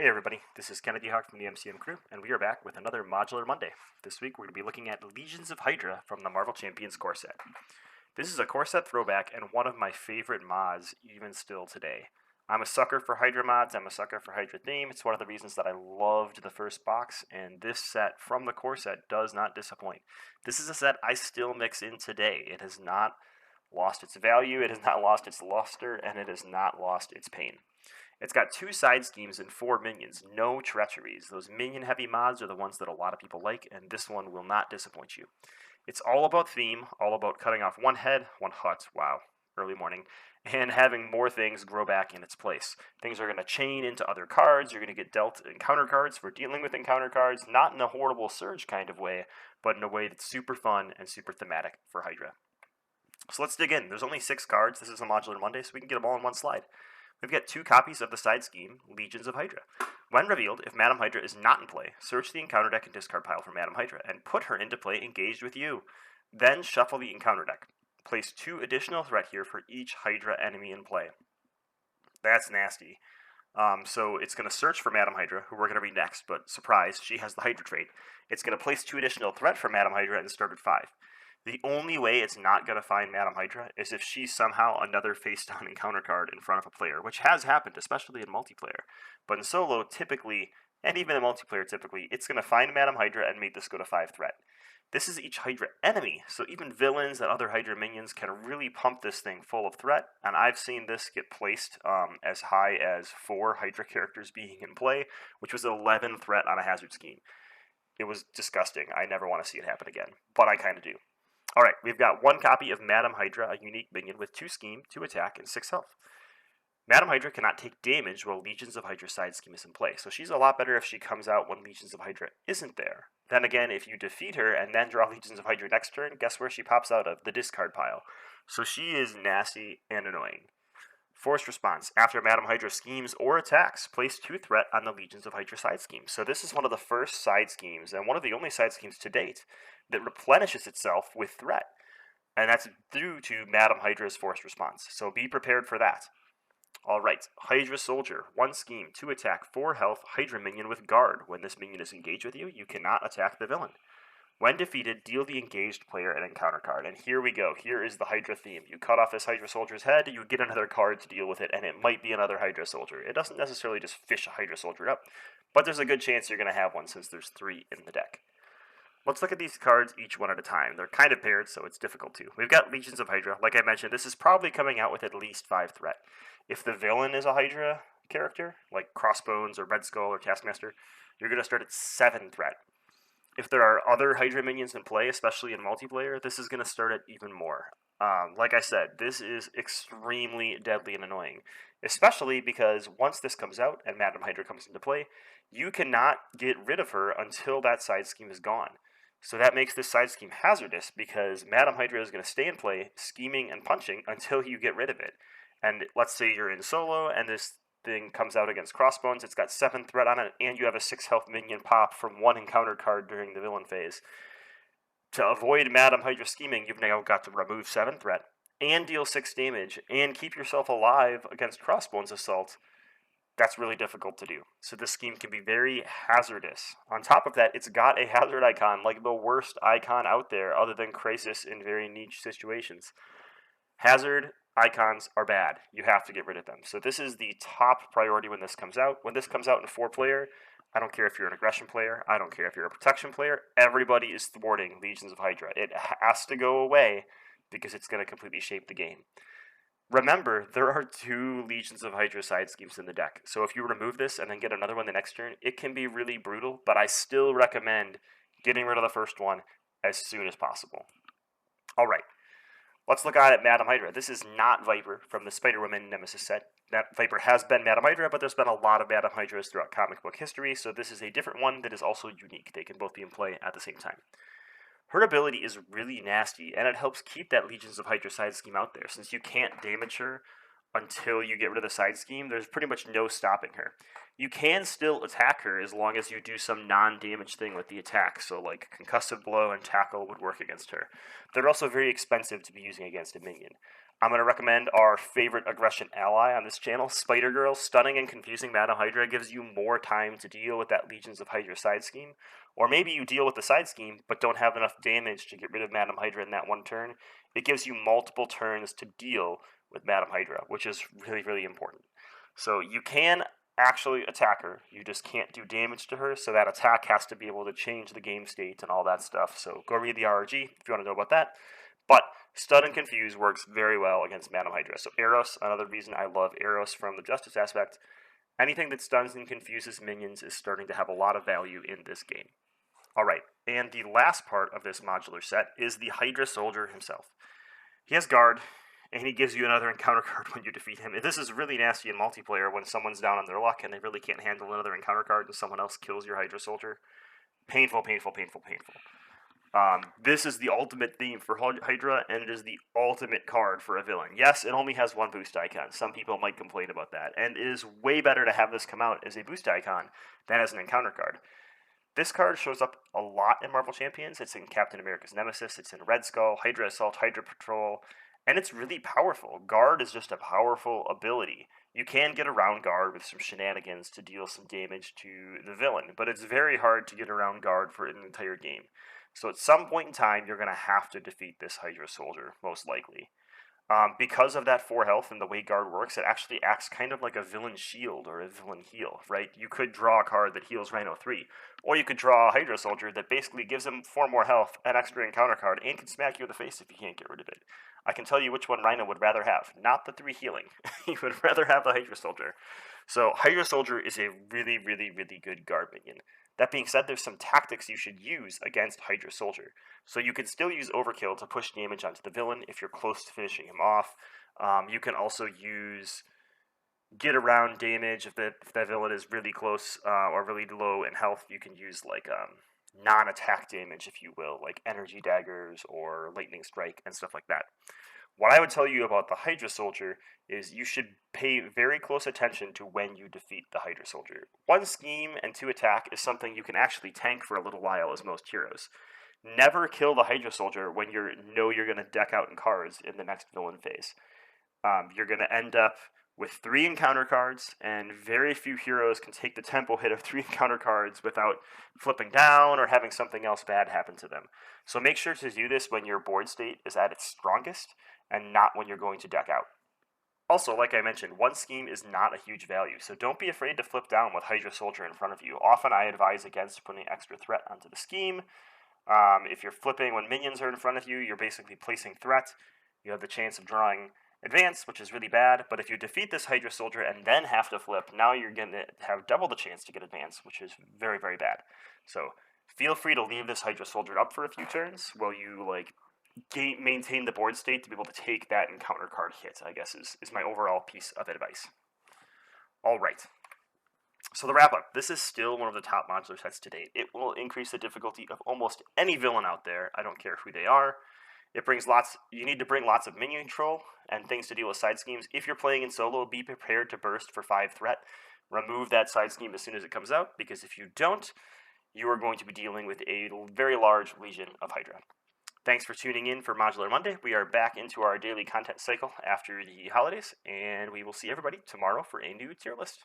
Hey everybody, this is Kennedy Hawk from the MCM crew, and we are back with another Modular Monday. This week we're going to be looking at Legions of Hydra from the Marvel Champions core set. This is a core set throwback and one of my favorite mods even still today. I'm a sucker for Hydra mods, I'm a sucker for Hydra theme. It's one of the reasons that I loved the first box, and this set from the core set does not disappoint. This is a set I still mix in today. It has not lost its value, it has not lost its luster, and it has not lost its pain. It's got 2 side schemes and 4 minions, no treacheries. Those minion-heavy mods are the ones that a lot of people like, and this one will not disappoint you. It's all about theme, all about cutting off one head, one hut, wow, early morning, and having more things grow back in its place. Things are going to chain into other cards, you're going to get dealt encounter cards for dealing with encounter cards, not in a horrible Surge kind of way, but in a way that's super fun and super thematic for Hydra. So let's dig in. There's only 6 cards. This is a Modular Monday, so we can get them all in one slide. We've got 2 copies of the side scheme, Legions of Hydra. When revealed, if Madam Hydra is not in play, search the encounter deck and discard pile for Madam Hydra, and put her into play engaged with you. Then shuffle the encounter deck. Place 2 additional threat here for each Hydra enemy in play. That's nasty. So it's going to search for Madam Hydra, who we're going to read next, but surprise, she has the Hydra trait. It's going to place 2 additional threat for Madam Hydra and start at 5. The only way it's not going to find Madam Hydra is if she's somehow another face-down encounter card in front of a player, which has happened, especially in multiplayer. But in solo, typically, and even in multiplayer typically, it's going to find Madam Hydra and make this go to 5 threat. This is each Hydra enemy, so even villains and other Hydra minions can really pump this thing full of threat, and I've seen this get placed as high as 4 Hydra characters being in play, which was 11 threat on a hazard scheme. It was disgusting. I never want to see it happen again, but I kind of do. Alright, we've got 1 copy of Madam Hydra, a unique minion with 2 scheme, 2 attack, and 6 health. Madam Hydra cannot take damage while Legions of Hydra side scheme is in play, so she's a lot better if she comes out when Legions of Hydra isn't there. Then again, if you defeat her and then draw Legions of Hydra next turn, guess where she pops out of? The discard pile. So she is nasty and annoying. Forced response. After Madam Hydra schemes or attacks, place 2 threat on the Legions of Hydra side scheme. So this is one of the first side schemes, and one of the only side schemes to date, that replenishes itself with threat. And that's due to Madam Hydra's forced response. So be prepared for that. Alright, Hydra Soldier. 1 scheme, 2 attack, 4 health, Hydra minion with guard. When this minion is engaged with you, you cannot attack the villain. When defeated, deal the engaged player an encounter card. And here we go. Here is the Hydra theme. You cut off this Hydra Soldier's head, you get another card to deal with it, and it might be another Hydra Soldier. It doesn't necessarily just fish a Hydra Soldier up, but there's a good chance you're going to have one since there's 3 in the deck. Let's look at these cards each one at a time. They're kind of paired, so it's difficult to. We've got Legions of Hydra. Like I mentioned, this is probably coming out with at least 5 threat. If the villain is a Hydra character, like Crossbones or Red Skull or Taskmaster, you're going to start at 7 threat. If there are other Hydra minions in play, especially in multiplayer, this is going to start at even more. Like I said, this is extremely deadly and annoying, especially because once this comes out and Madam Hydra comes into play, you cannot get rid of her until that side scheme is gone. So that makes this side scheme hazardous because Madam Hydra is going to stay in play, scheming and punching until you get rid of it. And let's say you're in solo and this thing comes out against Crossbones, it's got 7 threat on it, and you have a 6 health minion pop from 1 encounter card during the villain phase. To avoid Madam Hydra scheming, you've now got to remove 7 threat, and deal 6 damage, and keep yourself alive against Crossbones Assault. That's really difficult to do. So this scheme can be very hazardous. On top of that, it's got a hazard icon, like the worst icon out there, other than Crisis in very niche situations. Hazard icons are bad. You have to get rid of them. So this is the top priority when this comes out. When this comes out in 4-player, I don't care if you're an aggression player, I don't care if you're a protection player, everybody is thwarting Legions of Hydra. It has to go away because it's going to completely shape the game. Remember, there are 2 Legions of Hydra side schemes in the deck, so if you remove this and then get another one the next turn, it can be really brutal, but I still recommend getting rid of the first one as soon as possible. Alright, let's look at Madam Hydra. This is not Viper from the Spider-Woman Nemesis set. Viper has been Madam Hydra, but there's been a lot of Madam Hydras throughout comic book history, so this is a different one that is also unique. They can both be in play at the same time. Her ability is really nasty, and it helps keep that Legions of Hydra side scheme out there. Since you can't damage her until you get rid of the side scheme, there's pretty much no stopping her. You can still attack her as long as you do some non-damage thing with the attack, so like Concussive Blow and Tackle would work against her. They're also very expensive to be using against a minion. I'm going to recommend our favorite aggression ally on this channel, Spider Girl. Stunning and confusing Madam Hydra gives you more time to deal with that Legions of Hydra side scheme. Or maybe you deal with the side scheme, but don't have enough damage to get rid of Madam Hydra in that one turn. It gives you multiple turns to deal with Madam Hydra, which is really, really important. So you can actually attack her, you just can't do damage to her, so that attack has to be able to change the game state and all that stuff. So go read the RRG if you want to know about that. But Stun and Confuse works very well against Madam Hydra. So Eros, another reason I love Eros from the Justice aspect, anything that stuns and confuses minions is starting to have a lot of value in this game. Alright, and the last part of this modular set is the Hydra Soldier himself. He has Guard, and he gives you another encounter card when you defeat him. This is really nasty in multiplayer when someone's down on their luck and they really can't handle another encounter card and someone else kills your Hydra Soldier. Painful, painful, painful, painful. This is the ultimate theme for Hydra, and it is the ultimate card for a villain. Yes, it only has one boost icon. Some people might complain about that, and it is way better to have this come out as a boost icon than as an encounter card. This card shows up a lot in Marvel Champions. It's in Captain America's Nemesis, it's in Red Skull, Hydra Assault, Hydra Patrol, and it's really powerful. Guard is just a powerful ability. You can get around Guard with some shenanigans to deal some damage to the villain, but it's very hard to get around Guard for an entire game. So at some point in time, you're going to have to defeat this Hydra Soldier, most likely. Because of that 4 health and the way Guard works, it actually acts kind of like a villain shield or a villain heal, right? You could draw a card that heals Rhino 3, or you could draw a Hydra Soldier that basically gives him 4 more health, an extra encounter card, and can smack you in the face if you can't get rid of it. I can tell you which one Rhino would rather have, not the 3 healing. He would rather have the Hydra Soldier. So Hydra Soldier is a really, really, really good Guard minion. That being said, there's some tactics you should use against Hydra Soldier. So you can still use Overkill to push damage onto the villain if you're close to finishing him off. You can also use get around damage if the villain is really close or really low in health. You can use like non-attack damage, if you will, like energy daggers or lightning strike and stuff like that. What I would tell you about the Hydra Soldier is you should pay very close attention to when you defeat the Hydra Soldier. 1 scheme and 2 attack is something you can actually tank for a little while as most heroes. Never kill the Hydra Soldier when you know you're going to deck out in cards in the next villain phase. You're going to end up with 3 encounter cards, and very few heroes can take the tempo hit of 3 encounter cards without flipping down or having something else bad happen to them. So make sure to do this when your board state is at its strongest, and not when you're going to deck out. Also, like I mentioned, 1 scheme is not a huge value, so don't be afraid to flip down with Hydra Soldier in front of you. Often I advise against putting extra threat onto the scheme. If you're flipping when minions are in front of you, you're basically placing threat. You have the chance of drawing advance, which is really bad, but if you defeat this Hydra Soldier and then have to flip, now you're going to have double the chance to get advance, which is very, very bad. So feel free to leave this Hydra Soldier up for a few turns while you maintain the board state to be able to take that encounter card hit, I guess is my overall piece of advice. Alright, so the wrap up. This is still one of the top modular sets to date. It will increase the difficulty of almost any villain out there. I don't care who they are. It brings you need to bring lots of minion control and things to deal with side schemes. If you're playing in solo, be prepared to burst for 5 threat. Remove that side scheme as soon as it comes out, because if you don't, you are going to be dealing with a very large Legion of Hydra. Thanks for tuning in for Modular Monday. We are back into our daily content cycle after the holidays, and we will see everybody tomorrow for a new tier list.